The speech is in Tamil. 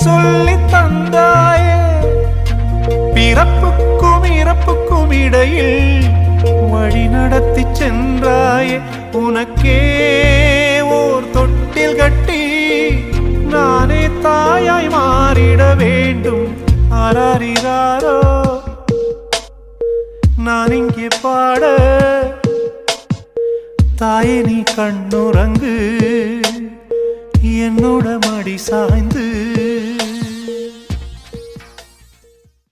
சொல்லி தந்தாயே பிறப்புக்கும் இறப்புக்கும் இடையில் வழி நடத்தி சென்றாயே உனக்கே ஓர் தொட்டில் கட்டி நானே தாயாய் மாறிட வேண்டும் ஆராரிராரோ நான் இங்கே பாட தாயே நீ கண்ணுறங்கு என்னோட மடி சாய்ந்து